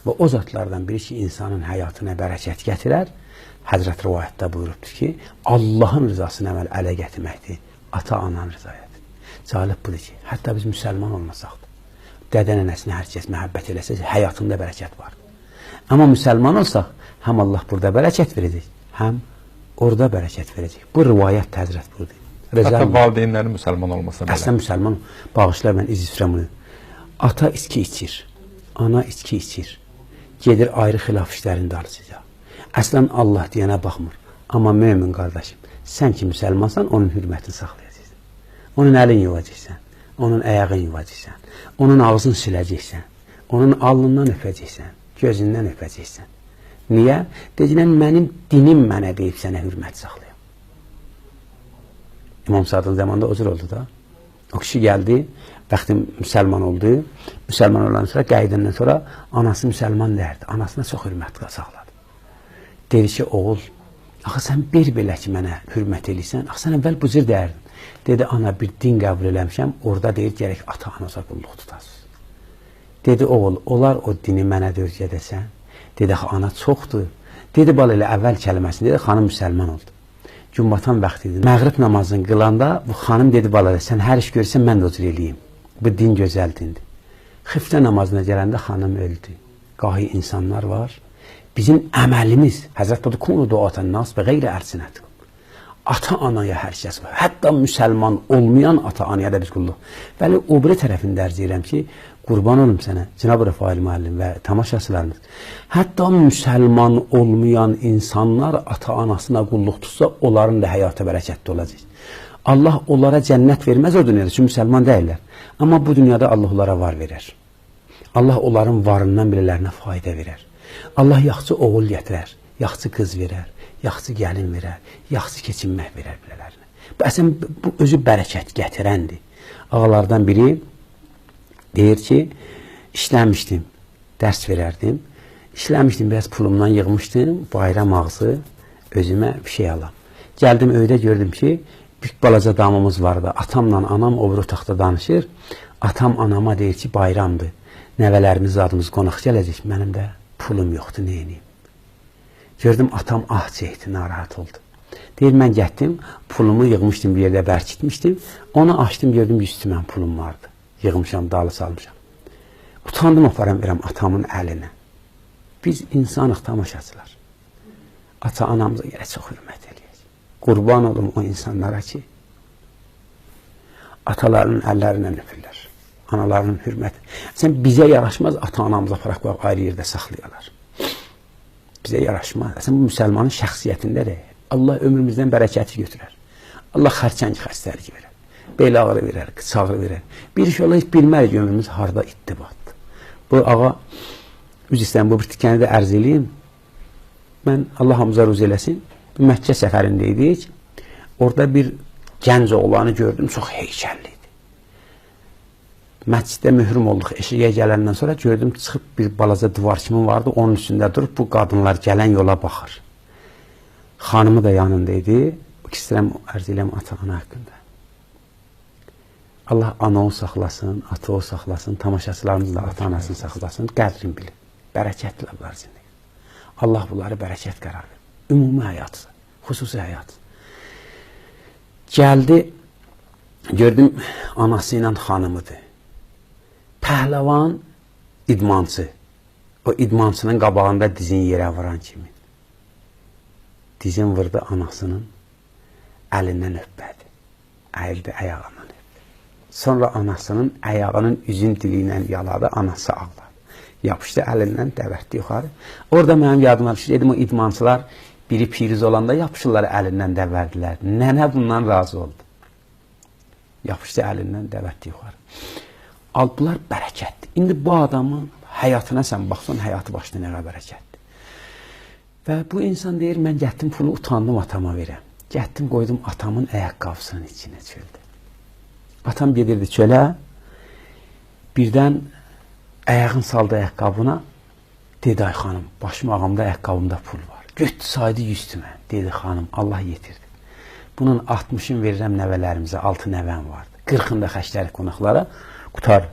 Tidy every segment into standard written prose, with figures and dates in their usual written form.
Və o zatlardan biri ki, insanın həyatına bərəkət gətirər. Həzrət rivayətdə buyurubdur ki, Allahın rızasını əməl ələ gətirməkdir, ata-ananın rızayədir. Cəlib budur ki, hətta biz müsəlman olmasaq da, dədə-nənəsinə hər kəs məhəbbət eləsə, həyatında bərəkət var. Amma müsəlman olsaq, həm Allah burada bərəkət verəcək, həm orada bərəkət verəcək. Bu rivayət Həzrət budur. Hətta valideynlərin müsəlman olmasa belə. Əslən müsəlman, bağışlar mən izləyirəm bunu. Ata içki içir, ana içki içir, gedir ayrı xilaf işlərin dalısıca. Əslən Allah deyənə baxmır. Amma mömin qardaşım, sən ki müsəlmansan, onun hürmətini saxlayacaqsan. Onun əlini yuvacaqsan, onun ayağını yuvacaqsan, onun ağzını siləcəksən, onun alnından öpəcəksən, gözündən öpəcəksən. Niyə? Deyilən, mənim dinim mənə deyib sənə hürmət saxlayam. İmam Sadın zamanında o cür oldu da. O kişi gəldi, vaxtı müsəlman oldu. Müsəlman olan sonra, qəydəndən sonra anası müsəlman dərdi. Anasına çox hürmət saxladı. Dedi ki, oğul, axı sən bir belə ki, mənə hürmət eləysən, axı sən əvvəl bu cür dərdin. Dedi, ana, bir din qəbul eləmişəm, orada deyir, gərək ata-anasa qulluq tutasın. Dedi, oğul, olar o dini mənə dörgə desən. Dedi, axı, ana çoxdur. Dedi, bal elə əvvəl kəlməsini, dedi, xanım müsəlman oldu. Günbatan vaxtı idi. Məğrib namazını qılanda, bu xanım dedi, bal elə, sən hər iş görürsən, mən də o cür eləyim. Bu din gözəl dindir. Xiftə namazına gələndə xanım öldü. Qahi insanlar var. Bizim əməlimiz, Həzrət budur, kunu duatan nas və qeyri ərsinət. Ata-anaya hər kəs var. Hətta müsəlman olmayan ata-anaya da biz qulluq. Bəli, o biri tərəfini dərc edirəm ki, qurban olum sənə, Cənab-ı Rəfail müəllim və tamaşaçılarımız. Hətta müsəlman olmayan insanlar ata-anasına qulluq tutsa, onların da həyata bərəkətli olacaq. Allah onlara cənnət verməz o dünyada, çünki müsəlman deyirlər. Amma bu dünyada Allah onlara var verər. Allah onların varından birələrinə fayda verər. Allah yaxşı oğul gətirər, yaxşı qız verər, yaxşı gəlin verər, yaxşı keçinmək verər bilələrinə. Əslən, bu özü bərəkət gətirəndir. Ağalardan biri deyir ki, işləmişdim, dərs verərdim, işləmişdim, biraz pulumdan yığmışdım, bayram ağzı özümə bir şey alam. Gəldim, öydə gördüm ki, bir balaca damımız vardı, atamla anam o bir otaqda danışır, atam anama deyir ki, bayramdır, nəvələrimiz, adımız qonaq gələcək, mənim də pulum yoxdur, neyiniyim? Gördüm, atam ah çəkdi, narahat oldu. Deyir, mən getdim, pulumu yığmışdım, bir yerdə bərkitmişdim, onu açdım, gördüm, 100 tümən pulum vardı. Yığmışam, dalı salmışam. Utandım, aparam verəm atamın əlinə. Biz insanıq, tamaşaçılar. Ata-anamıza yerə çox hürmət eləyək. Qurban olum o insanlara ki, atalarının əllərindən öpürlər. Analarının hürməti. Sən bizə yaraşmaz, ata-anamıza aparaq ayrı yerdə saxlayarlar. Bizə yaraşmaz. Sən bu müsəlmanın şəxsiyyətində də Allah ömrümüzdən bərəkəti götürər. Allah xərçəng xəstəlik verər. Bel ağrı verər, qıç ağrı verər. Bir iş ola heç bilmərik ömrümüz harada ittibatdır. Bu ağa, üz istəyəm, bu bir tikəni də ərz eləyim. Mən Allah hamıza ruz eləsin. Məkkə səfərində idik. Orada bir gənc oğlanı gördüm, çox heykəlli. Məsciddə mührim olduq, eşiyə gələndən sonra gördüm, çıxıb bir balaca divar kimi vardı, onun üstündə durub, bu qadınlar gələn yola baxır. Xanımı da yanındaydı, istəyirəm, ərz eləyəm ata-ana haqqında. Allah ana o saxlasın, ata o saxlasın, tamaşaçılarımız da ata-anasını saxlasın, qədrin bilin, bərəkətli ablar zindəyə. Allah bunları bərəkət qərar verir. Ümumi həyat, xüsusi həyat. Gəldi, gördüm, anası ilə xanımıdır. Pəhləvan idmançı. O idmançının qabağında dizin yerə vuran kimi. Dizin vurdu anasının əlindən öpmədi. Əyildi ayağından öpdü. Sonra anasının ayağının üzün dili ilə yaladı, anası ağladı. Yapışdı əlindən, dəvətdi yuxarı. Orada mənim yadıma düşür, dedim, o idmançılar biri piriz olanda yapışırlar əlindən dəvərdilər. Nənə bundan razı oldu. Yapışdı əlindən, dəvətdi yuxarı. Aldılar bərəkətdir. İndi bu adamın həyatına sən baxsan, həyatı başına nə bərəkətdir. Və bu insan deyir, mən getdim pulu utandım atama verəm. Getdim qoydum atamın ayaqqabısının içinə çöldə. Atam gedirdi çölə, birdən ayağını saldı ayaqqabına, dedi, ay xanım, başım ağamda ayaqqabımda pul var. Götdü saydı 100 tümən, dedi xanım, Allah yetirdi. Bunun 60'ını verirəm nəvələrimizə, 6 nəvəm vardı. 40'ında xəşləri qonaqlara, qutar.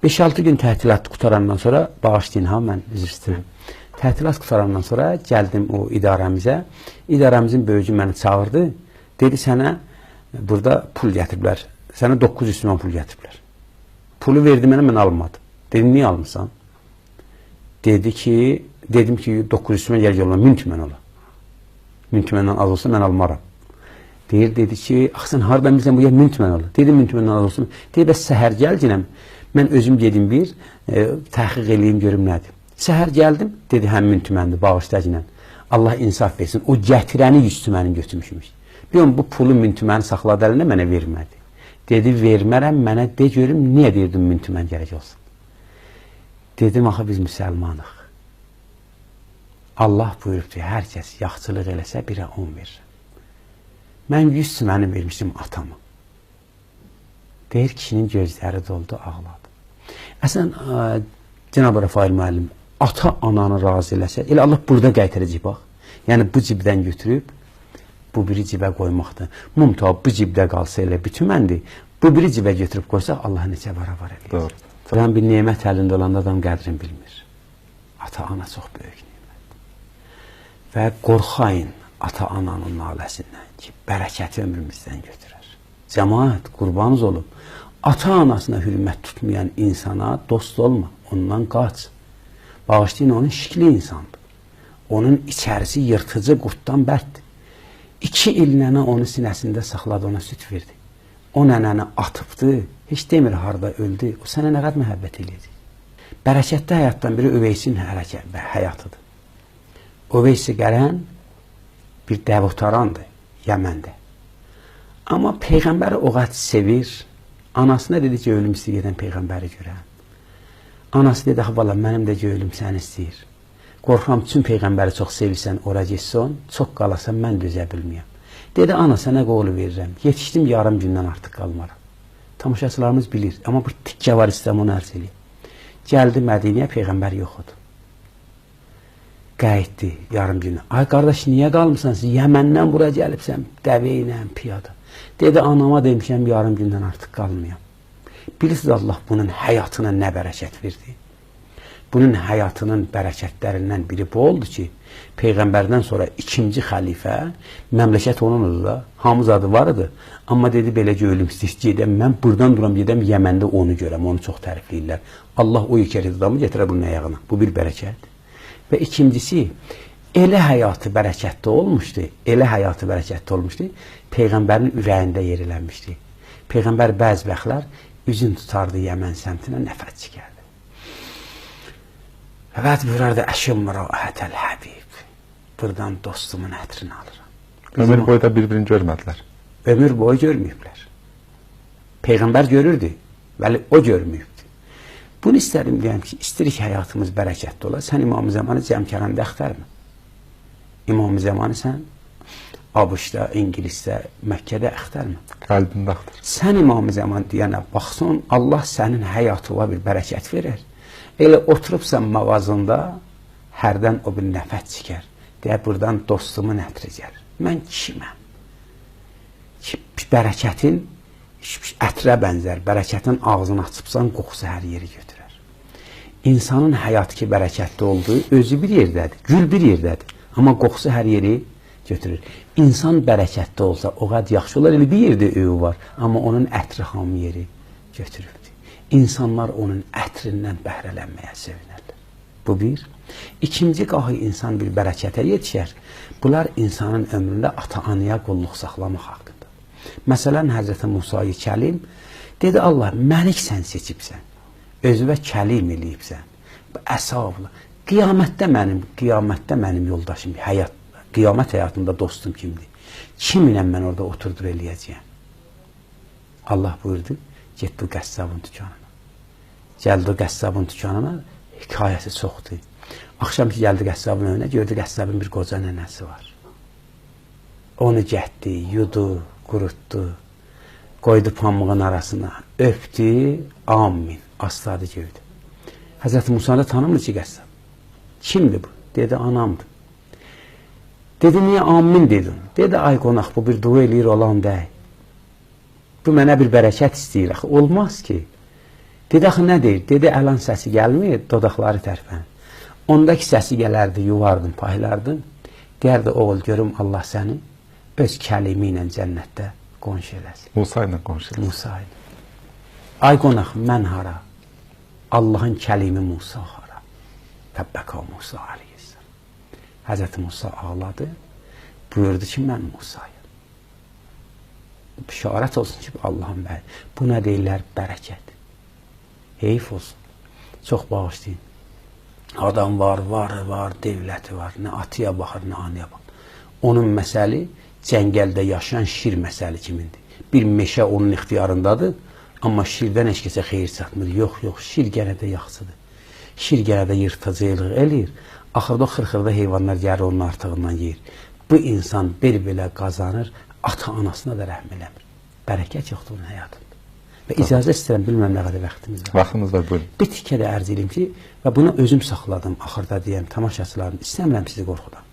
5-6 gün təhtilat qutarandan sonra, bağışlayın ha, mən üzr istəyirəm. Təhtilat qutarandan sonra gəldim o idarəmizə. İdarəmizin böyücü məni çağırdı. Dedi, sənə burada pul gətiriblər. Sənə 900 tümən pul gətiriblər. Pulu verdi mənə, mən almadım. Dedim, niyə almısan? Dedim ki, 900 tümən yer yoluna 1000 tümən ola. 1000 tüməndən az olsa mən almaram. Dedi ki, sən haradan bilsən bu yer 1000 tümən ola. Dedim, 1000 tüməndən az olsun. Dedi, bəs səhər gəlcinəm. Mən özüm gedim bir, təhqiq eləyim, görüm nədir. Səhər gəldim, dedi, həm 1000 tüməndir, bağışlayacaq. Allah insaf versin, o gətirəni 100 tüməni götürmüşmüş. Bilməm, bu pulu 1000 tüməni saxladı əlində, mənə vermədi. Dedi, vermərəm, mənə de görüm, niyə deyirdim 1000 tümən gələk olsun. Dedim, axı biz müsəlmanıq. Allah buyurubdur, hər kəs yaxçılıq eləsə 1-ə 10 verir. Mən 100 tüməni vermişdim atama. Deyir, kişinin gözləri doldu, ağladı. Əslən, Cənab-ı Rafail müəllim, ata-ananı razı eləsə, elə Allah burada qaytaracaq, bax. Yəni, bu cibdən götürüb, bu biri cibə qoymaqdır. Mumta, bu cibdə qalsa elə bütüməndir. Bu biri cibə götürüb qoysaq, Allah necə var eləyir. Doğru. Bir nemət əlində olanda adam qədrini bilmir. Ata-ana çox böyük nemət. Və qorxayın ata-ananın naləsindən ki, bərəkəti ömrümüzdən götürər. Cəmaət, qurbanız olub. Ata-anasına hürmət tutmayan insana dost olma, ondan qaç. Bağışlayın, onun şikli insandır. Onun içərisi yırtıcı qurtdan bərtdir. 2 il nənə onu sinəsində saxladı, ona süt verdi. O nənəni atıbdı, heç demir harada öldü, o sənə nə qədər məhəbbət eləyəcək. Bərəkətli həyatdan biri Öveysin həyatıdır. Öveysi gələn bir dəvutarandır Yəməndə. Amma Peyğəmbəri o qədər sevir, anasına dedi ki, ölüm istəyir gedən Peyğəmbəri görəm. Anası dedi, valla mənim də ölüm səni istəyir. Qorxuram, bütün Peyğəmbəri çox sevirsən, ora geçsən, çox qalasan, mən dözə bilməyəm. Dedi, ana, sənə qolu verirəm. Yetişdim, yarım gündən artıq qalmaram. Tamaşaçılarımız bilir, amma bu tikkə var, istəyəm onu ərz eləyim. Gəldi Mədiniyə, Peyğəmbər yoxudur. Qayıtdı yarım günü. Ay qardaş, niyə qalmısan? Siz Yəməndən bura gəlibsən, dəvə ilə, piyada. Dedi, anama demişəm, yarım gündən artıq qalmayam. Bilirsiniz, Allah bunun həyatına nə bərəkət verdi? Bunun həyatının bərəkətlərindən biri bu oldu ki, Peyğəmbərdən sonra 2-ci xəlifə, məmləkət onundur da, hamız adı var idi. Amma dedi, beləcə ölüm istəyir, gedəm, mən buradan duram, gedəm, Yəməndə onu görəm, onu çox tərifləyirlər. Allah o yekəri adamı getirə bunun ayağına. Bu bir bərəkət. Və ikincisi, elə həyatı bərəkətli olmuşdu, Peyğəmbərin ürəyində yer elənmişdi. Peyğəmbər bəzi vaxtlar üzün tutardı Yəmən səmtinə, nəfət çəkərdi. Evet, burada əşim rahatəl həbib. Buradan dostumun ətrini alıram. Ömür boyu da bir-birini görmədilər. Ömür boyu görməyiblər. Peyğəmbər görürdü, bəli, o görməyibdi. Bunu istədim deyəm ki, istirik həyatımız bərəkətli ola. Sən İmam-ı Zamanı Cəmkərəndə əxtərmə. İmam-ı Zamanı sən ABŞ-da, İngilisdə, Məkkədə əxtərmə. Qəlbində əxtər. Sən İmam-ı Zamanı deyənə baxsın, Allah sənin həyatına bir bərəkət verir. Elə oturubsan mağazında, hərdən o bir nəfət çıxər. Deyə, buradan dostumun ətri gəlir. Mən kiməm? Bərəkətin ətrə bənzər. Bərəkətin ağzını açıbsan, qoxusu hər yeri götürər. İnsanın həyatı ki, bərəkətli olduğu özü bir yerdədir, gül bir yerdədir. Amma qoxusu hər yeri götürür. İnsan bərəkətli olsa, o qədər yaxşı olar. Elə bir yerdə öyü var, amma onun ətri hamı yeri götürür. İnsanlar onun ətrindən bəhrələnməyə sevinərlər. Bu bir. İkinci qahı insan bir bərəkətə yetişər. Bunlar insanın ömründə ata-anaya qulluq saxlamaq haqqında. Məsələn, Həzrəti Musayı Kəlim dedi, Allah, məlik sən seçibsən. Özüvə kəlim eləyibsən. Əsabla. Qiyamətdə mənim yoldaşım, qiyamət həyatında dostum kimdir? Kiminlə mən orada oturdur eləyəcəyəm? Allah buyurdu, get bu qəssabın dükanına. Gəldi o qəssabın dükanına, hekayəsi çoxdur. Axşam ki, gəldi qəssabın önünə, gördü qəssabın bir qoca nənəsi var. Onu gətdi, yudu, qurutdu, qoydu pamığın arasına, öpdü, amin, asladı gördü. Həzrəti Musa da tanımır ki, qəssab. Kimdir bu? Dedi, anamdır. Dedi, niyə amin dedin? Dedi, ay qonaq, bu bir dua eləyir olan deyil. Bu mənə bir bərəkət istəyir. Olmaz ki, Dedi, axı nə deyir? Dedi, əlan səsi gəlmir, dodaqları tərpənir. Ondakı səsi gələrdi, yuvardım, paylardım. Deyərdi, oğul, görüm Allah səni öz kəlimi ilə cənnətdə qonşu eləsin. Musa ilə qonşu eləsin. Musa ilə. Ay qonaq, mən hara? Allahın kəlimi Musa hara? Təbbəka Musa aleyhisselam. Həzrəti Musa ağladı. Buyurdu ki, mən Musayım. Bişarət olsun ki, Allahın bəri. Bu nə deyirlər? Bərəkət. Heyf olsun. Çox bağışlayın. Adam var, devləti var. Nə atıya baxır, nə anıya baxır. Onun məsəli cəngəldə yaşayan şir məsəli kimindir. Bir meşə onun ixtiyarındadır. Amma şirdən heç kəsə xeyir çatmır. Yox, şir gənə də yaxşıdır. Şir gənə də yırtıcılıq eləyir. Axırda xırxırda heyvanlar gəlir onun artığından yeyir. Bu insan belə qazanır, ata-anasına da rəhm eləmir. Bərəkət yoxdur onun həyatında. Və icazə istəyirəm, bilməm nə qədər vaxtımız var. Vaxtımız var, buyurun. Bir tikə də ərz edeyim ki, və bunu özüm saxladım, axırda deyəm, tamaşaçılarım, istəmirəm sizi qorxudam.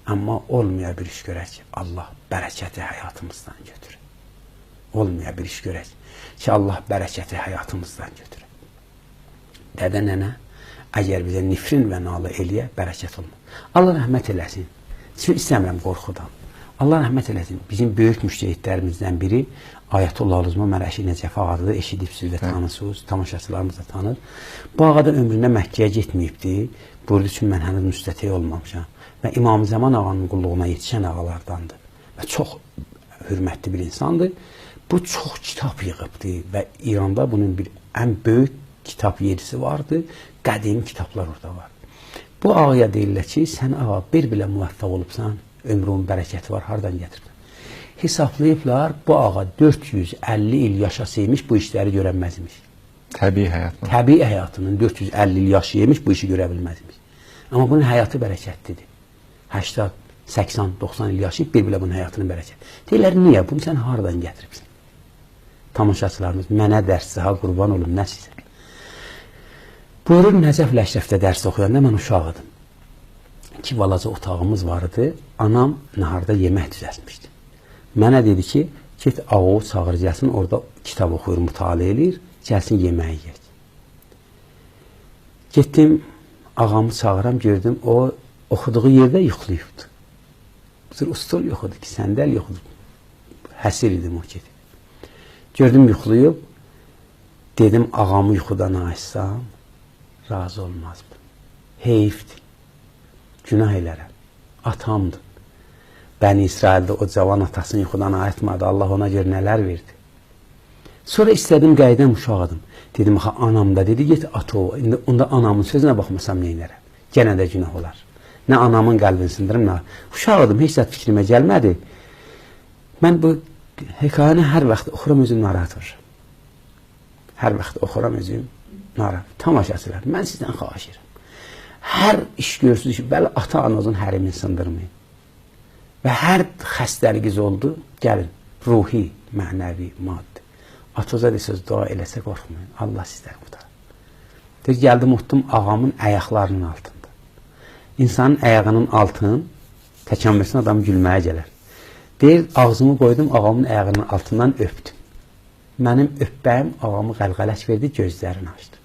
Amma olmaya bir iş görək ki, Allah bərəkəti həyatımızdan götürür. Olmaya bir iş görək ki, Allah bərəkəti həyatımızdan götürür. Dədə nənə, əgər bizə nifrin və nalı eləyə, bərəkət olmaz. Allah rəhmət eləsin. Çünki istəmirəm qorxudam. Allah rəhmət eləsin. Bizim böyük müştəhidlərimizdən biri Ayətullah Uluzma Mərəşi Nəcəfi ağadır. Eşidibsiz və tanısınız, tamaşaçılarımız da tanır. Bu ağada ömründə Məkkəyə getməyibdi. Burada üçün mən hələ müstəti olmamışam. Və İmam Zaman ağanın qulluğuna yetişən ağalardandır. Və çox hörmətli bir insandır. Bu çox kitab yığıbdı və İranda bunun bir ən böyük kitab yerisi vardı. Qədim kitablar orada var. Bu ağaya deyirlər ki, sən ağa bir belə müvəffəq olubsan, ömrünün bərəkəti var, hardan gətiribsən? Hesablayıblar, bu ağa 450 il yaşasıymış, bu işləri görənməzmiş. Təbii həyatını. Təbii həyatının 450 il yaşaymış, bu işi görə bilməzmiş. Amma bunun həyatı bərəkətlidir. 80, 80, 90 il yaşayıb, bir belə bunun həyatının bərəkət. Deyirlər, niyə? Bunu sən hardan gətiribsən? Tamaşaçılarımız, mənə dərs ha qurban olun, nə sizə? Buyurur, Nəcəflə Əşrəfdə dərs oxuyanda mən uşağıdım. 2 balaca otağımız vardı, anam naharda yemək düzəltmişdi. Mənə dedi ki, get ağovu çağır gəlsin, orada kitab oxuyur, mütaliə eləyir, gəlsin yeməyi yiyək. Getdim, ağamı çağıram, gördüm, o oxuduğu yerdə yuxlayıbdı. Bir ustul yox idi ki, səndəl yox idi. Həsir idim o gedib. Gördüm, yuxlayıb, dedim, ağamı yuxudan açsam, razı olmaz bu. Heyifdir. Günah elərəm. Atamdır. Bəni İsraildə o cavan atasını yuxudan ayıtmadı. Allah ona görə nələr verdi. Sonra istədim, qayıdam, uşağıdım. Dedim, anam da dedi, get ata o. Onda anamın sözünə baxmasam neynərəm? Genə də günah olar. Nə anamın qəlbini sındırım, nə. Uşağıdım, heç zət fikrimə gəlmədi. Mən bu hekayəni hər vaxt oxuram, özüm narahat olur. Hər vaxt oxuram, özüm narahat. Tamaşaçılar, mən sizdən xahiş edirəm. Hər iş görürsünüz ki, bəli, ata-anazın hərimin sındırmayın. Və hər xəstəliğiniz oldu, gəlin, ruhi, mənəvi, maddi. Atoza desəz, dua eləsə qorxmayın, Allah sizdən qutarır. Deyir, gəldim, utdum ağamın əyaqlarının altında. İnsanın əyağının altını təkamülsün adam gülməyə gələr. Deyir, ağzımı qoydum, ağamın əyağının altından öpdüm. Mənim öpbəyim ağamı qəlqələş verdi, gözlərini açdı.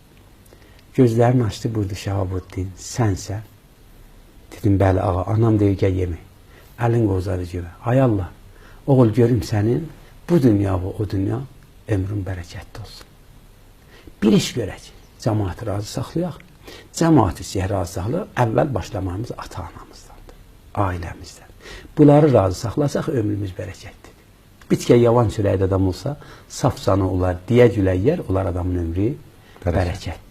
Gözlərini açdı, buyurdu Şahabuddin, sənsən. Dedim, bəli ağa, anam deyir, gəl yemək. Əlin qozadı görə. Ay Allah, oğul görüm sənin, bu dünya və o dünya ömrün bərəkətli olsun. Bir iş görək, cəmaatı razı saxlayaq. Cəmaatı sizə razı saxlayaq, əvvəl başlamamız ata-anamızdandır, ailəmizdən. Bunları razı saxlasaq, ömrümüz bərəkətlidir. Bitkə yavan çörəkdə adam olsa, saf canı olar, diyə gülə yer, olar adamın ömrü bərəkətlidir.